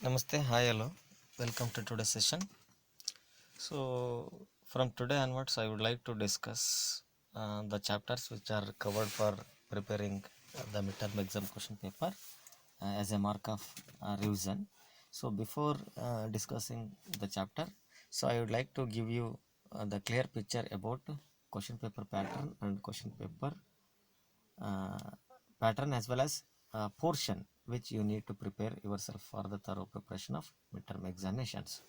Namaste, hi, hello. Welcome to today's session. From today onwards, I would like to discuss the chapters which are covered for preparing the midterm exam question paper as a mark of revision. So, before discussing the chapter, I would like to give you the clear picture about question paper pattern and question paper uh, pattern as well as portion which you need to prepare yourself for the thorough preparation of midterm examinations.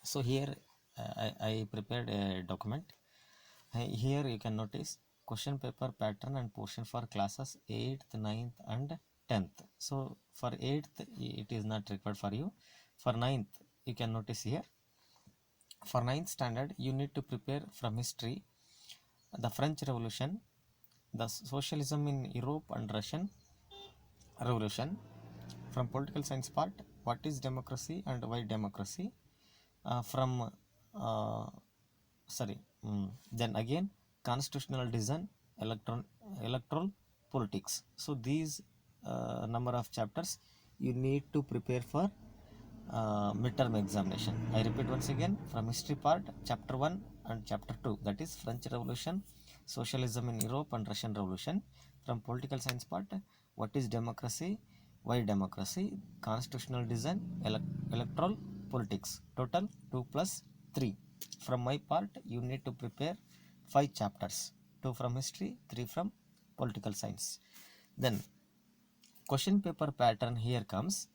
So here I prepared a document. Here you can notice question paper pattern and portion for classes 8th, 9th and 10th. So for 8th it is not required for you. For 9th you can notice here. For 9th standard you need to prepare from history the French Revolution, the socialism in Europe and Russian Revolution. From political science part, what is democracy and why democracy? From sorry, then again constitutional design, electoral politics. So these number of chapters you need to prepare for midterm examination. I repeat once again, from history part, chapter 1 and chapter 2, that is French Revolution, socialism in Europe and Russian Revolution. From political science part, what is democracy, why democracy, constitutional design, electoral politics. Total 2 plus 3. From my part, you need to prepare 5 chapters, 2 from history, 3 from political science. Then question paper pattern here comes.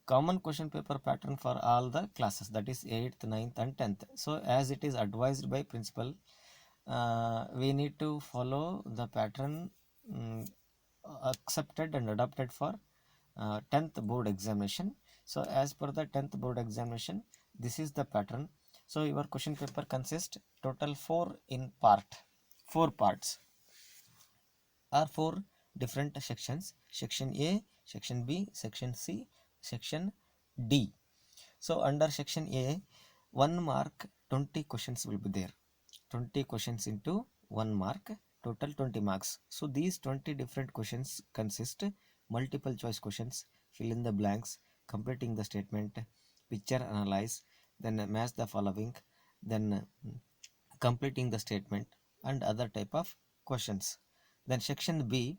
Common question paper pattern for all the classes, that is 8th, 9th and 10th. So as it is advised by principal, we need to follow the pattern accepted and adopted for 10th board examination. So as per the 10th board examination, this is the pattern. So your question paper consists total 4 in part, 4 parts are 4 different sections: section A, section B, section C, section D. So under section A, 1 mark 20 questions will be there. 20 questions into 1 mark, total 20 marks. So these 20 different questions consist multiple choice questions, fill in the blanks, completing the statement, picture analyze, then match the following, then completing the statement and other type of questions. Then section B,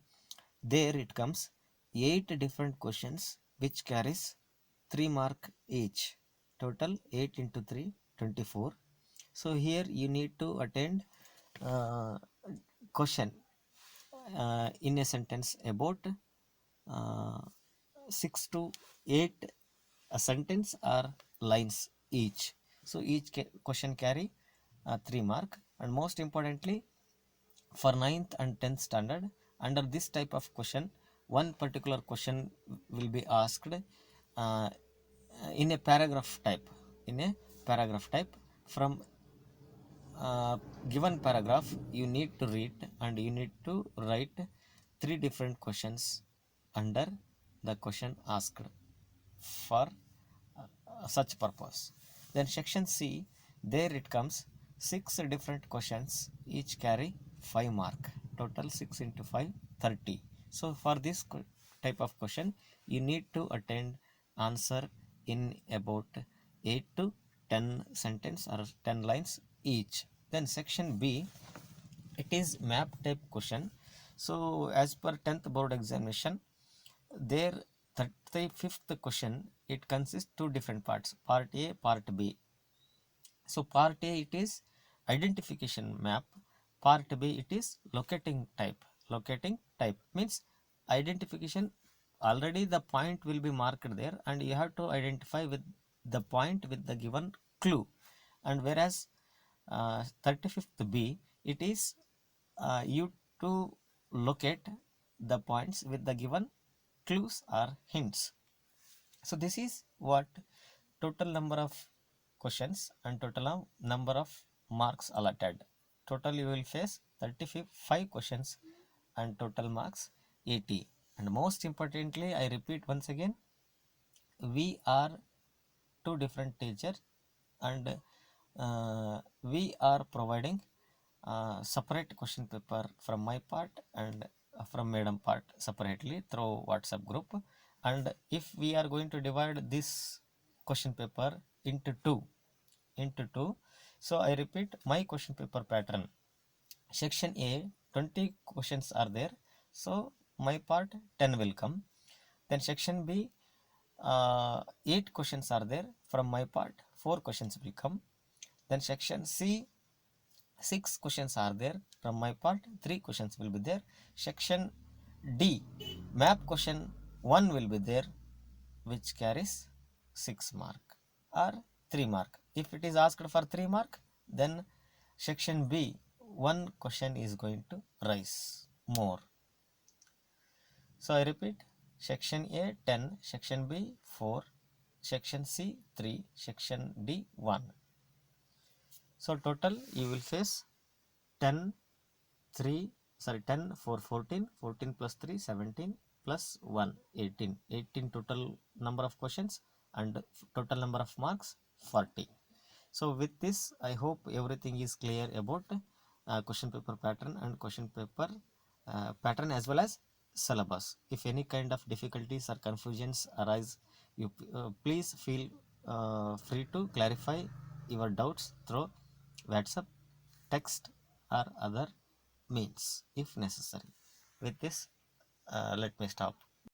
there it comes 8 different questions which carries 3 mark each. Total 8 into 3, 24. So here you need to attend question in a sentence about uh, 6 to 8 a sentence or lines each. So each question carry 3 mark, and most importantly for 9th and 10th standard, under this type of question, one particular question will be asked in a paragraph type. In a paragraph type, from given paragraph, you need to read and you need to write 3 different questions under the question asked for such purpose. Then section C, there it comes 6 different questions, each carry 5 mark. Total 6 into 5, 30. So for this type of question, you need to attend answer in about 8 to 10 sentence or 10 lines each. Then section B, it is map type question. So as per 10th board examination, there 35th question, it consists 2 different parts, part A, part B. So part A, it is identification map, part B, it is locating type. Locating type means identification, already the point will be marked there and you have to identify with the point with the given clue. And whereas 35th B, it is you to locate the points with the given clues or hints. So this is what total number of questions and total number of marks allotted. Total you will face 35 questions and total marks 80. And most importantly, I repeat once again, we are 2 different teachers and we are providing separate question paper from my part and from madam part separately through WhatsApp group, And if we are going to divide this question paper into two, so I repeat my question paper pattern. Section A, 20 questions are there, so my part 10 will come. Then section B, 8 questions are there, from my part 4 questions will come. Then section C, 6 questions are there, from my part 3 questions will be there. Section D, map question 1 will be there, which carries 6 mark or 3 mark. If it is asked for 3 mark, then section B, 1 question is going to rise more. So I repeat, section A 10, section B 4, section C 3, section D 1. So total you will face 10 10 4 14, 14 plus 3 17 plus 1 18, 18 total number of questions and total number of marks 40. So with this, I hope everything is clear about question paper pattern and question paper pattern as well as syllabus. If any kind of difficulties or confusions arise, you please feel free to clarify your doubts through WhatsApp, text or other means if necessary. With this, let me stop.